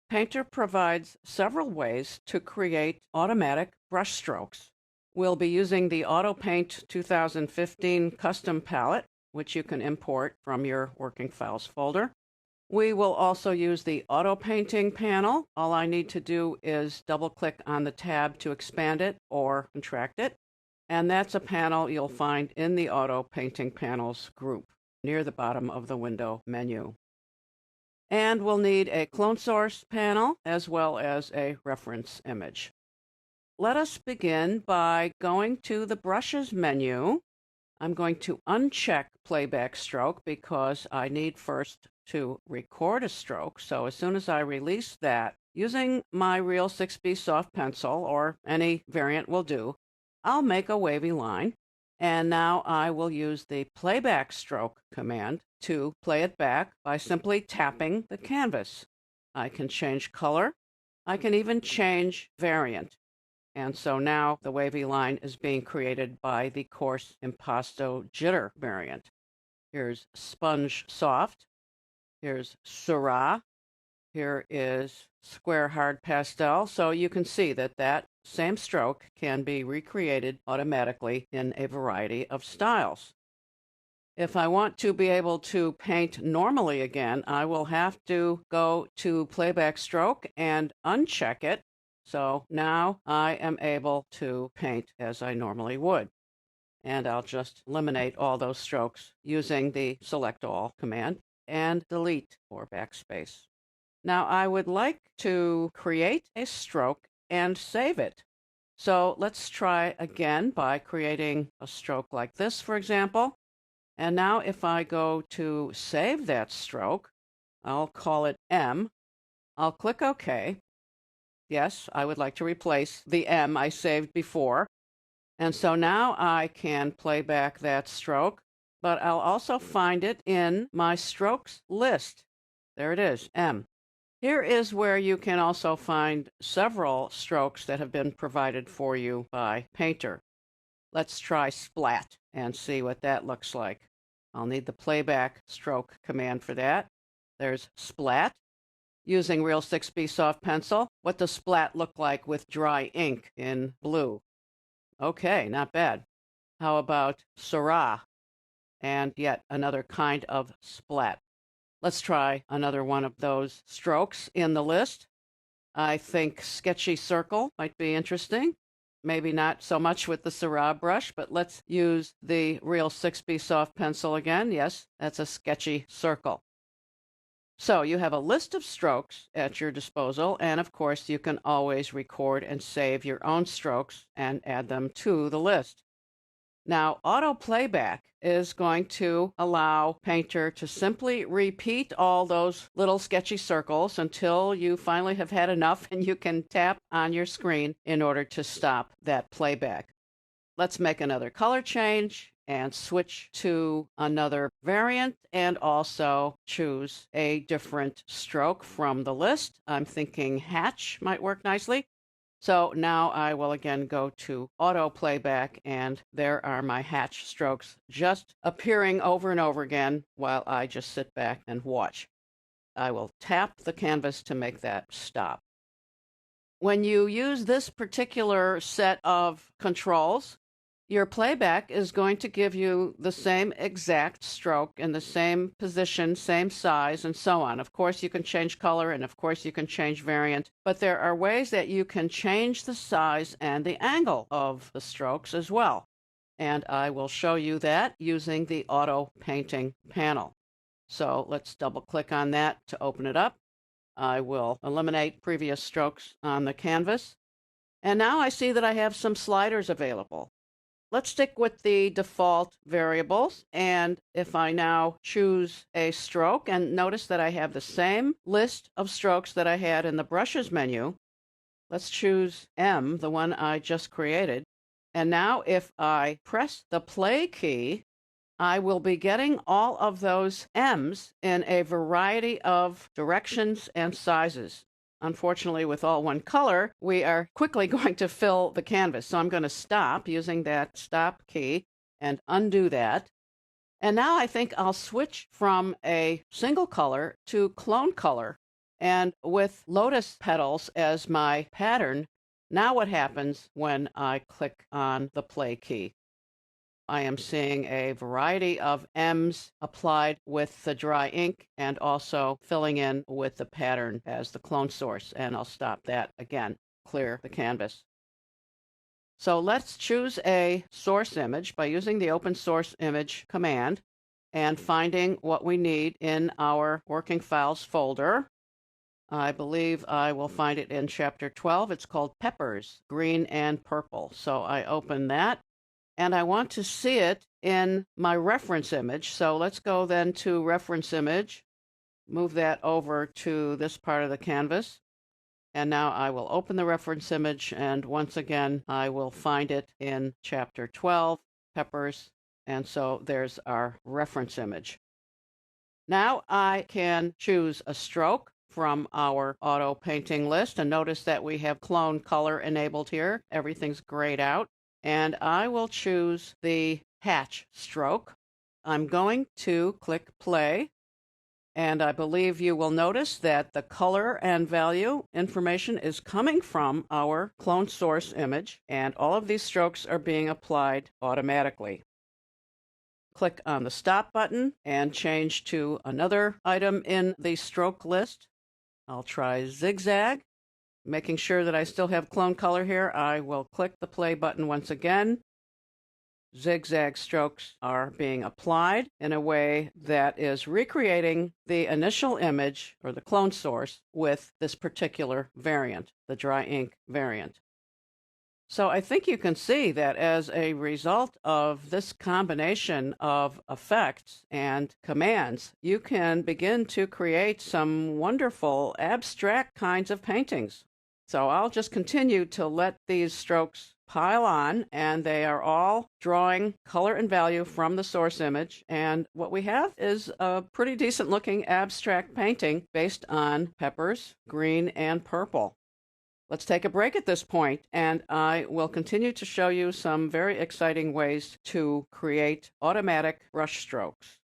Painter provides several ways to create automatic brush strokes. We'll be using the Auto Paint 2015 custom palette, which you can import from your Working Files folder. We will also use the Auto Painting panel. All I need to do is double-click on the tab to expand it or contract it, and that's a panel you'll find in the Auto Painting Panels group near the bottom of the window menu. And we'll need a clone source panel as well as a reference image. Let us begin by going to the Brushes menu. I'm going to uncheck Playback Stroke because I need first to record a stroke. So as soon as I release that, using my Real 6B soft pencil, or any variant will do, I'll make a wavy line. And now I will use the Playback Stroke command to play it back by simply tapping the canvas. I can change color. I can even change variant. And so now the wavy line is being created by the coarse impasto jitter variant. Here's Sponge Soft. Here's Syrah. Here is Square Hard Pastel. So you can see that that same stroke can be recreated automatically in a variety of styles. If I want to be able to paint normally again, I will have to go to Playback Stroke and uncheck it. So now I am able to paint as I normally would. And I'll just eliminate all those strokes using the Select All command and delete or backspace. Now I would like to create a stroke and save it. So let's try again by creating a stroke like this, for example. And now if I go to save that stroke, I'll call it M. I'll click OK. Yes, I would like to replace the M I saved before. And so now I can play back that stroke, but I'll also find it in my strokes list. There it is, M. Here is where you can also find several strokes that have been provided for you by Painter. Let's try Splat and see what that looks like. I'll need the Playback Stroke command for that. There's Splat. Using Real 6B soft pencil, what does Splat look like with dry ink in blue? Okay, not bad. How about Syrah? And yet another kind of splat. Let's try another one of those strokes in the list. I think Sketchy Circle might be interesting. Maybe not so much with the Syrah brush, but let's use the Real 6B soft pencil again. Yes, that's a sketchy circle. So you have a list of strokes at your disposal, and of course you can always record and save your own strokes and add them to the list. Now, auto playback is going to allow Painter to simply repeat all those little sketchy circles until you finally have had enough and you can tap on your screen in order to stop that playback. Let's make another color change and switch to another variant and also choose a different stroke from the list. I'm thinking Hatch might work nicely. So now I will again go to auto playback, and there are my hatch strokes just appearing over and over again while I just sit back and watch. I will tap the canvas to make that stop. When you use this particular set of controls, your playback is going to give you the same exact stroke in the same position, same size, and so on. Of course, you can change color, and of course, you can change variant, but there are ways that you can change the size and the angle of the strokes as well. And I will show you that using the Auto Painting panel. So let's double-click on that to open it up. I will eliminate previous strokes on the canvas. And now I see that I have some sliders available. Let's stick with the default variables, and if I now choose a stroke, and notice that I have the same list of strokes that I had in the Brushes menu. Let's choose M, the one I just created, and now if I press the play key, I will be getting all of those M's in a variety of directions and sizes. Unfortunately, with all one color, we are quickly going to fill the canvas. So I'm going to stop using that stop key and undo that. And now I think I'll switch from a single color to clone color. And with lotus petals as my pattern, now what happens when I click on the play key? I am seeing a variety of M's applied with the dry ink and also filling in with the pattern as the clone source. And I'll stop that again, clear the canvas. So let's choose a source image by using the open source image command and finding what we need in our working files folder. I believe I will find it in chapter 12. It's called Peppers, Green and Purple. So I open that, and I want to see it in my reference image. So let's go then to reference image, move that over to this part of the canvas. And now I will open the reference image, and once again, I will find it in chapter 12, Peppers. And so there's our reference image. Now I can choose a stroke from our auto painting list, and notice that we have clone color enabled here. Everything's grayed out, and I will choose the hatch stroke. I'm going to click play, and I believe you will notice that the color and value information is coming from our clone source image, and all of these strokes are being applied automatically. Click on the stop button and change to another item in the stroke list. I'll try zigzag. Making sure that I still have clone color here, I will click the play button once again. Zigzag strokes are being applied in a way that is recreating the initial image or the clone source with this particular variant, the dry ink variant. So I think you can see that as a result of this combination of effects and commands, you can begin to create some wonderful abstract kinds of paintings. So I'll just continue to let these strokes pile on, and they are all drawing color and value from the source image. And what we have is a pretty decent looking abstract painting based on peppers, green and purple. Let's take a break at this point, and I will continue to show you some very exciting ways to create automatic brush strokes.